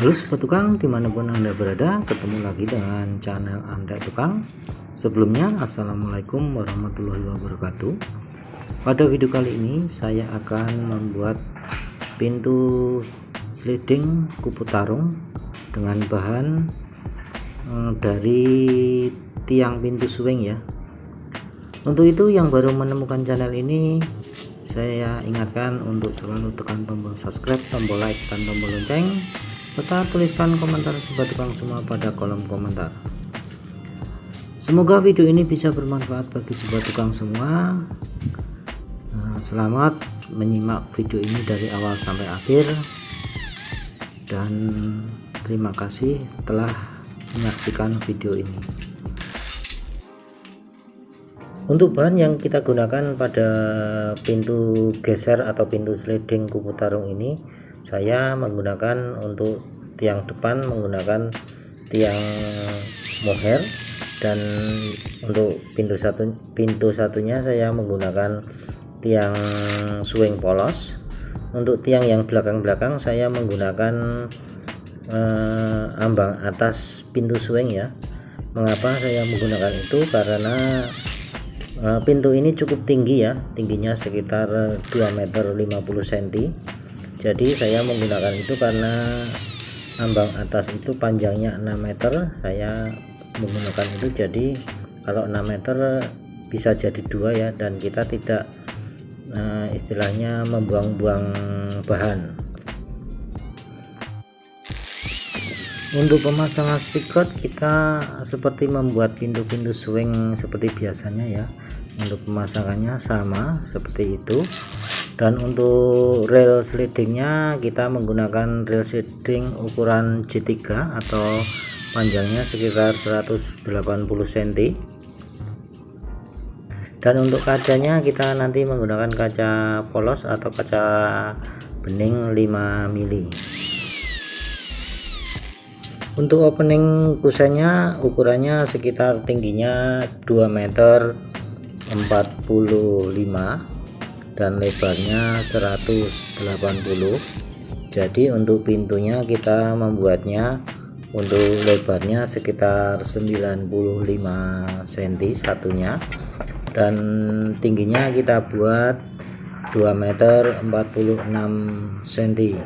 Halo Sobat Tukang, dimanapun Anda berada, ketemu lagi dengan channel Anda Tukang. Sebelumnya, Assalamualaikum warahmatullahi wabarakatuh. Pada video kali ini saya akan membuat pintu sliding kupu tarung dengan bahan dari tiang pintu swing ya. Untuk itu yang baru menemukan channel ini, saya ingatkan untuk selalu tekan tombol subscribe, tombol like, dan tombol lonceng, serta tuliskan komentar Sobat Tukang semua pada kolom komentar. Semoga video ini bisa bermanfaat bagi Sobat Tukang semua. Selamat menyimak video ini dari awal sampai akhir, dan terima kasih telah menyaksikan video ini. Untuk bahan yang kita gunakan pada pintu geser atau pintu sliding kupu tarung ini, saya menggunakan untuk tiang depan menggunakan tiang mohair, dan untuk pintu satunya saya menggunakan tiang swing polos. Untuk tiang yang belakang saya menggunakan ambang atas pintu swing ya. Mengapa saya menggunakan itu? Karena pintu ini cukup tinggi ya, tingginya sekitar 2,50 cm. Jadi saya menggunakan itu karena ambang atas itu panjangnya 6 meter, saya menggunakan itu. Jadi kalau 6 meter bisa jadi 2 ya, dan kita tidak istilahnya membuang-buang bahan. Untuk pemasangan spigot kita seperti membuat pintu-pintu swing seperti biasanya ya. Untuk pemasangannya sama seperti itu. Dan untuk rail slidingnya kita menggunakan rail sliding ukuran J3 atau panjangnya sekitar 180 cm. Dan untuk kacanya kita nanti menggunakan kaca polos atau kaca bening 5 mili. Untuk opening kusennya ukurannya sekitar tingginya 2,45 meter dan lebarnya 180. Jadi untuk pintunya kita membuatnya untuk lebarnya sekitar 95 cm satunya, dan tingginya kita buat 2,46 cm.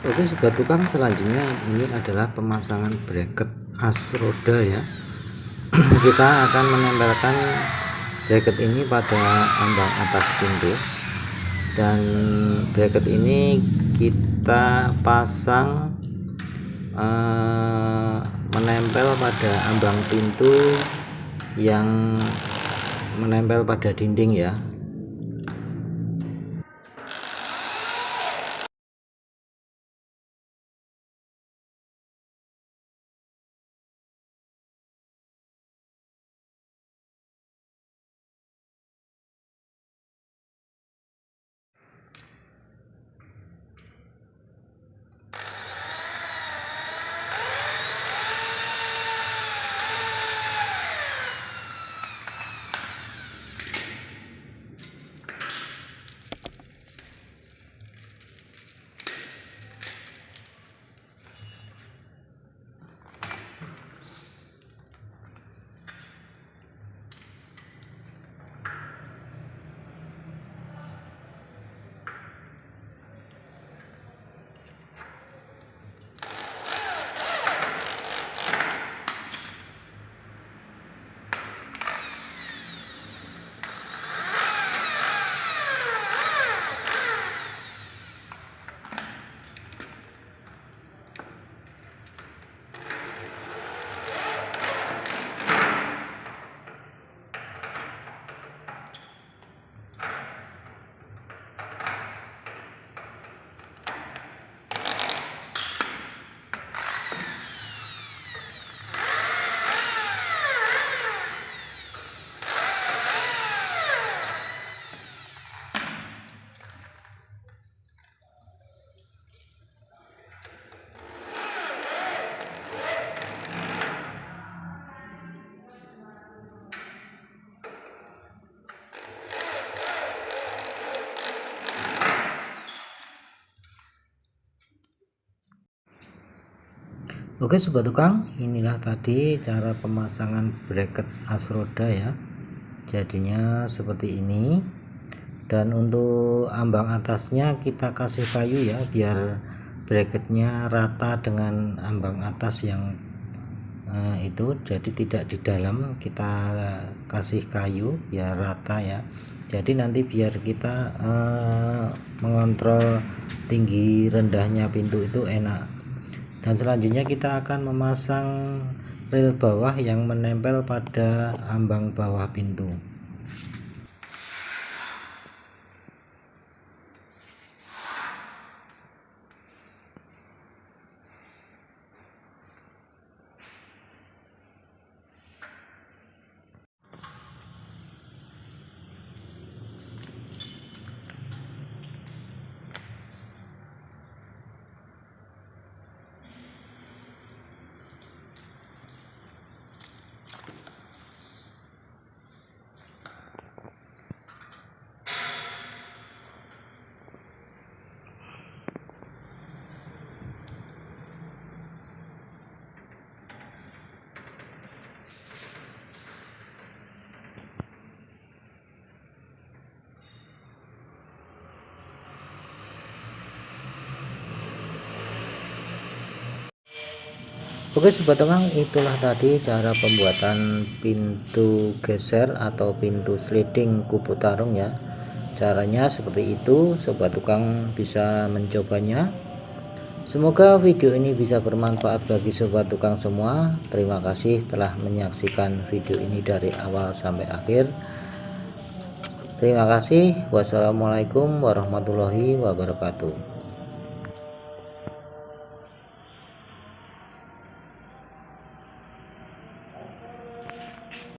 Oke sobat tukang, selanjutnya ini adalah pemasangan bracket as roda ya. Kita akan menempelkan bracket ini pada ambang atas pintu, dan bracket ini kita pasang menempel pada ambang pintu yang menempel pada dinding ya. Oke sobat tukang, inilah tadi cara pemasangan bracket as roda ya. Jadinya seperti ini. Dan untuk ambang atasnya kita kasih kayu ya, biar bracketnya rata dengan ambang atas yang itu, jadi tidak di dalam. Kita kasih kayu biar rata ya. Jadi nanti biar kita mengontrol tinggi rendahnya pintu itu enak. Dan selanjutnya kita akan memasang rel bawah yang menempel pada ambang bawah pintu. Oke sobat tukang, itulah tadi cara pembuatan pintu geser atau pintu sliding kubu tarung ya. Caranya seperti itu, sobat tukang bisa mencobanya. Semoga video ini bisa bermanfaat bagi sobat tukang semua. Terima kasih telah menyaksikan video ini dari awal sampai akhir. Terima kasih. Wassalamualaikum warahmatullahi wabarakatuh.